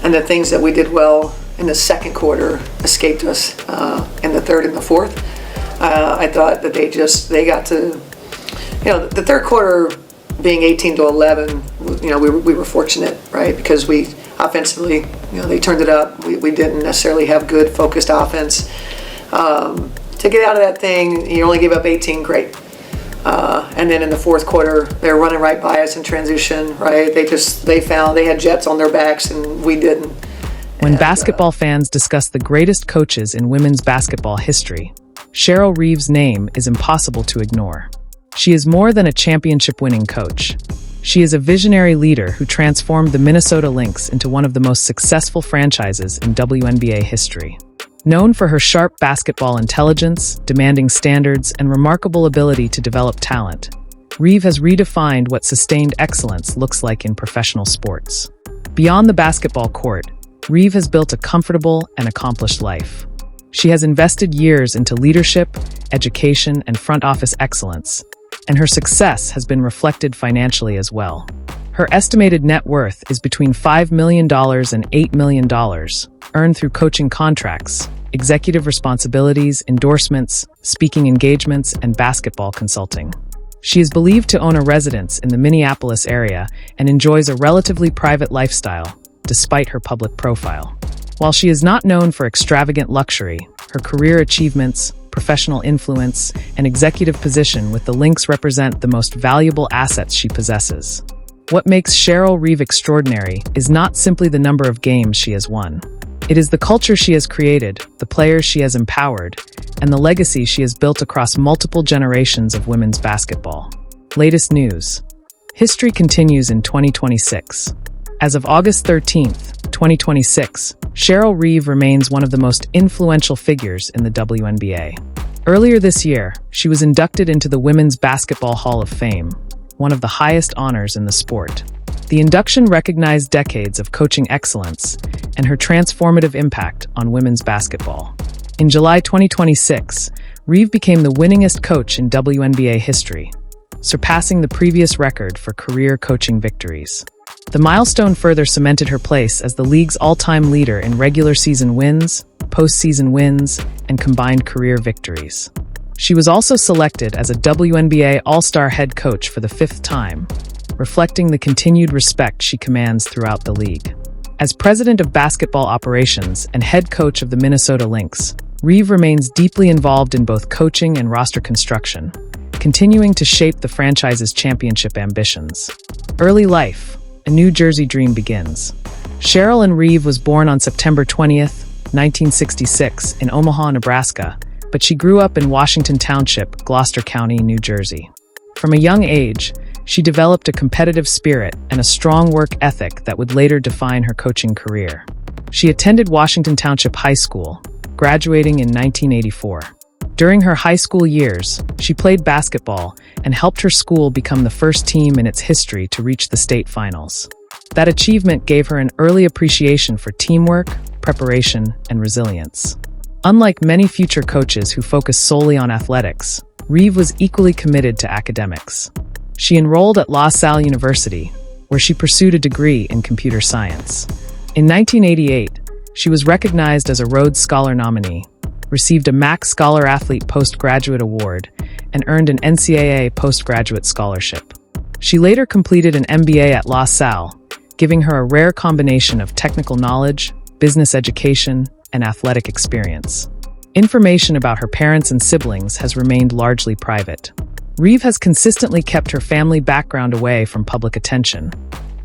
and the things that we did well in the second quarter escaped us in the third and the fourth. I thought that they got to, the third quarter being 18-11, we were fortunate, right? Because we offensively, they turned it up. We didn't necessarily have good focused offense. To get out of that thing, you only gave up 18, great. And then in the fourth quarter, they're running right by us in transition, right? They had jets on their backs and we didn't. When basketball fans discuss the greatest coaches in women's basketball history, Cheryl Reeve's name is impossible to ignore. She is more than a championship-winning coach. She is a visionary leader who transformed the Minnesota Lynx into one of the most successful franchises in WNBA history. Known for her sharp basketball intelligence, demanding standards, and remarkable ability to develop talent, Reeve has redefined what sustained excellence looks like in professional sports. Beyond the basketball court, Reeve has built a comfortable and accomplished life. She has invested years into leadership, education, and front office excellence, and her success has been reflected financially as well. Her estimated net worth is between $5 million and $8 million, earned through coaching contracts, executive responsibilities, endorsements, speaking engagements, and basketball consulting. She is believed to own a residence in the Minneapolis area and enjoys a relatively private lifestyle, despite her public profile. While she is not known for extravagant luxury, her career achievements, professional influence, and executive position with the Lynx represent the most valuable assets she possesses. What makes Cheryl Reeve extraordinary is not simply the number of games she has won. It is the culture she has created, the players she has empowered, and the legacy she has built across multiple generations of women's basketball. Latest news. History continues in 2026. As of August 13th, 2026, Cheryl Reeve remains one of the most influential figures in the WNBA. Earlier this year, she was inducted into the Women's Basketball Hall of Fame, one of the highest honors in the sport. The induction recognized decades of coaching excellence and her transformative impact on women's basketball. In July 2026, Reeve became the winningest coach in WNBA history, surpassing the previous record for career coaching victories. The milestone further cemented her place as the league's all-time leader in regular season wins, postseason wins, and combined career victories. She was also selected as a WNBA All-Star head coach for the 5th time, reflecting the continued respect she commands throughout the league. As president of basketball operations and head coach of the Minnesota Lynx, Reeve remains deeply involved in both coaching and roster construction, continuing to shape the franchise's championship ambitions. Early life. A New Jersey dream begins. Cheryl Ann Reeve was born on September 20th, 1966, in Omaha, Nebraska, but she grew up in Washington Township, Gloucester County, New Jersey. From a young age, she developed a competitive spirit and a strong work ethic that would later define her coaching career. She attended Washington Township High School, graduating in 1984. During her high school years, she played basketball and helped her school become the first team in its history to reach the state finals. That achievement gave her an early appreciation for teamwork, preparation, and resilience. Unlike many future coaches who focus solely on athletics, Reeve was equally committed to academics. She enrolled at La Salle University, where she pursued a degree in computer science. In 1988, she was recognized as a Rhodes Scholar nominee, received a Max Scholar Athlete Postgraduate Award, and earned an NCAA postgraduate scholarship. She later completed an MBA at La Salle, giving her a rare combination of technical knowledge, business education, and athletic experience. Information about her parents and siblings has remained largely private. Reeve has consistently kept her family background away from public attention,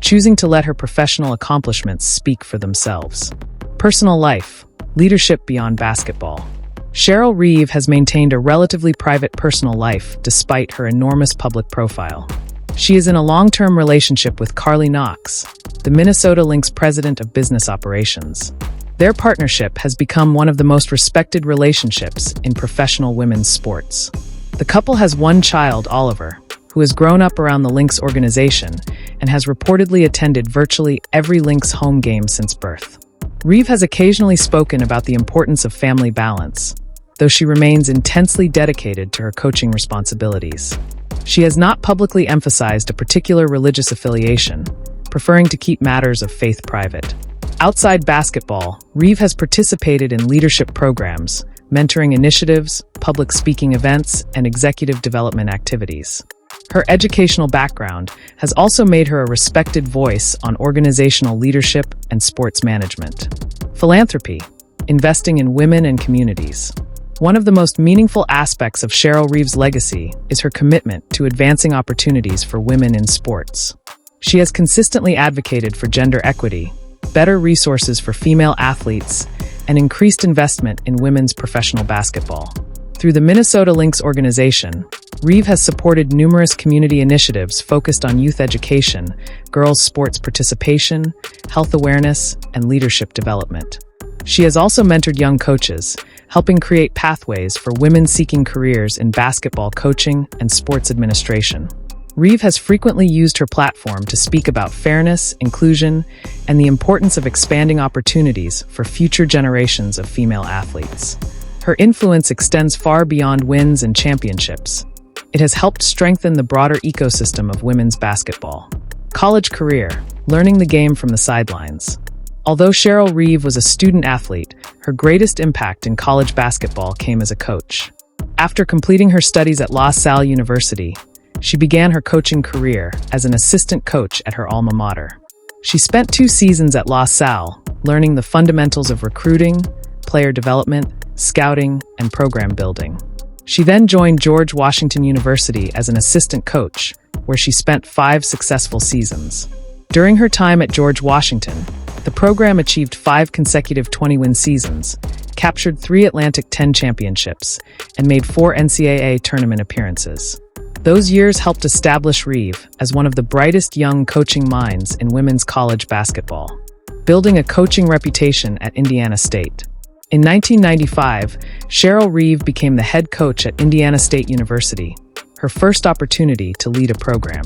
choosing to let her professional accomplishments speak for themselves. Personal life. Leadership beyond basketball. Cheryl Reeve has maintained a relatively private personal life despite her enormous public profile. She is in a long-term relationship with Carly Knox, the Minnesota Lynx president of business operations. Their partnership has become one of the most respected relationships in professional women's sports. The couple has one child, Oliver, who has grown up around the Lynx organization and has reportedly attended virtually every Lynx home game since birth. Reeve has occasionally spoken about the importance of family balance, though she remains intensely dedicated to her coaching responsibilities. She has not publicly emphasized a particular religious affiliation, preferring to keep matters of faith private. Outside basketball, Reeve has participated in leadership programs, mentoring initiatives, public speaking events, and executive development activities. Her educational background has also made her a respected voice on organizational leadership and sports management. Philanthropy, investing in women and communities. One of the most meaningful aspects of Cheryl Reeve's legacy is her commitment to advancing opportunities for women in sports. She has consistently advocated for gender equity, better resources for female athletes, and increased investment in women's professional basketball. Through the Minnesota Lynx organization, Reeve has supported numerous community initiatives focused on youth education, girls' sports participation, health awareness, and leadership development. She has also mentored young coaches, helping create pathways for women seeking careers in basketball coaching and sports administration. Reeve has frequently used her platform to speak about fairness, inclusion, and the importance of expanding opportunities for future generations of female athletes. Her influence extends far beyond wins and championships. It has helped strengthen the broader ecosystem of women's basketball. College career, learning the game from the sidelines. Although Cheryl Reeve was a student athlete, her greatest impact in college basketball came as a coach. After completing her studies at La Salle University, she began her coaching career as an assistant coach at her alma mater. She spent 2 seasons at La Salle, learning the fundamentals of recruiting, player development, scouting, and program building. She then joined George Washington University as an assistant coach, where she spent 5 successful seasons. During her time at George Washington, the program achieved 5 consecutive 20-win seasons, captured 3 Atlantic 10 championships, and made 4 NCAA tournament appearances. Those years helped establish Reeve as one of the brightest young coaching minds in women's college basketball, building a coaching reputation at Indiana State. In 1995, Cheryl Reeve became the head coach at Indiana State University, her first opportunity to lead a program.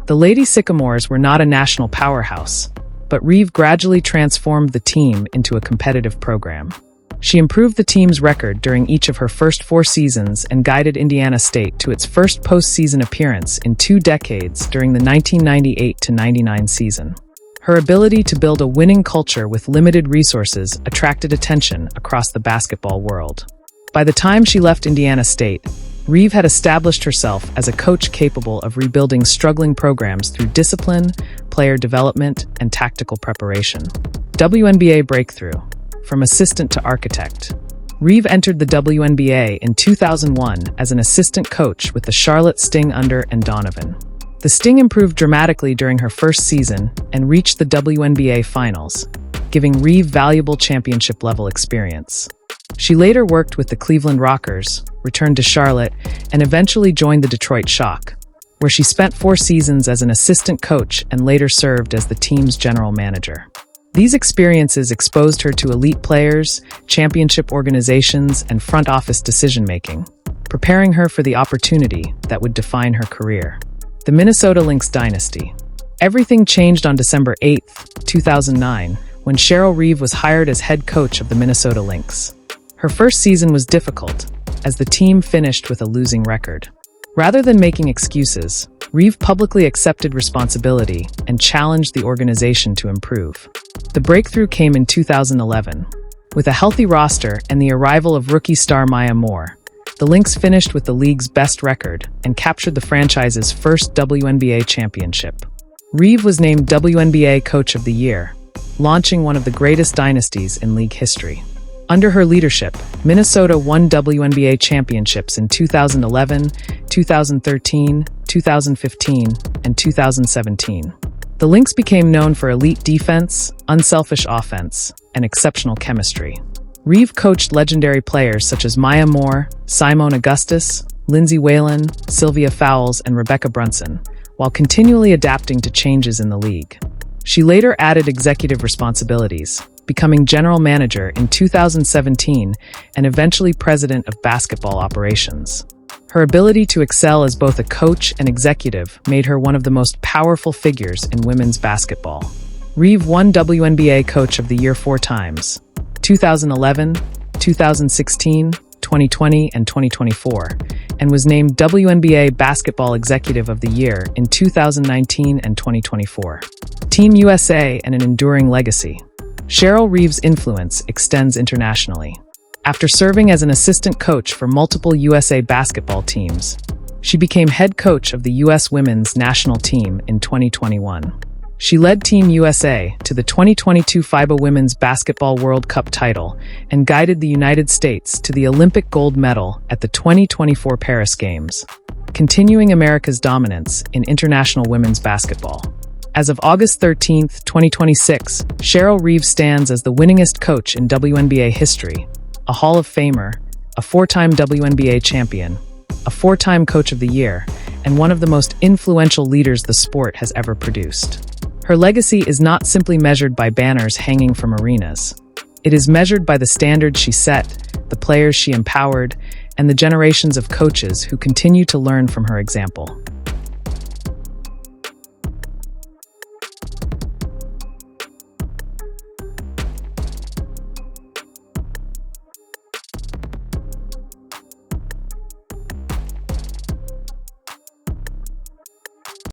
The Lady Sycamores were not a national powerhouse, but Reeve gradually transformed the team into a competitive program. She improved the team's record during each of her first 4 seasons and guided Indiana State to its first postseason appearance in 2 decades during the 1998-99 season. Her ability to build a winning culture with limited resources attracted attention across the basketball world. By the time she left Indiana State, Reeve had established herself as a coach capable of rebuilding struggling programs through discipline, player development, and tactical preparation. WNBA breakthrough. From assistant to architect. Reeve entered the WNBA in 2001 as an assistant coach with the Charlotte Sting under and Donovan. The Sting improved dramatically during her first season and reached the WNBA Finals, giving Reeve valuable championship-level experience. She later worked with the Cleveland Rockers, returned to Charlotte, and eventually joined the Detroit Shock, where she spent 4 seasons as an assistant coach and later served as the team's general manager. These experiences exposed her to elite players, championship organizations, and front office decision-making, preparing her for the opportunity that would define her career. The Minnesota Lynx dynasty. Everything changed on December 8, 2009, when Cheryl Reeve was hired as head coach of the Minnesota Lynx. Her first season was difficult, as the team finished with a losing record. Rather than making excuses, Reeve publicly accepted responsibility and challenged the organization to improve. The breakthrough came in 2011. With a healthy roster and the arrival of rookie star Maya Moore, the Lynx finished with the league's best record and captured the franchise's first WNBA championship. Reeve was named WNBA Coach of the Year, launching one of the greatest dynasties in league history. Under her leadership, Minnesota won WNBA championships in 2011, 2013, 2015, and 2017. The Lynx became known for elite defense, unselfish offense, and exceptional chemistry. Reeve coached legendary players such as Maya Moore, Simone Augustus, Lindsay Whalen, Sylvia Fowles, and Rebecca Brunson, while continually adapting to changes in the league. She later added executive responsibilities, becoming general manager in 2017 and eventually president of basketball operations. Her ability to excel as both a coach and executive made her one of the most powerful figures in women's basketball. Reeve won WNBA Coach of the Year 4 times, 2011, 2016, 2020, and 2024, and was named WNBA Basketball Executive of the Year in 2019 and 2024. Team USA and an enduring legacy. Cheryl Reeve's influence extends internationally. After serving as an assistant coach for multiple USA basketball teams, she became head coach of the U.S. women's national team in 2021. She led Team USA to the 2022 FIBA Women's Basketball World Cup title and guided the United States to the Olympic gold medal at the 2024 Paris Games, continuing America's dominance in international women's basketball. As of August 13, 2026, Cheryl Reeve stands as the winningest coach in WNBA history, a Hall of Famer, a four-time WNBA champion, a four-time Coach of the Year, and one of the most influential leaders the sport has ever produced. Her legacy is not simply measured by banners hanging from arenas. It is measured by the standards she set, the players she empowered, and the generations of coaches who continue to learn from her example.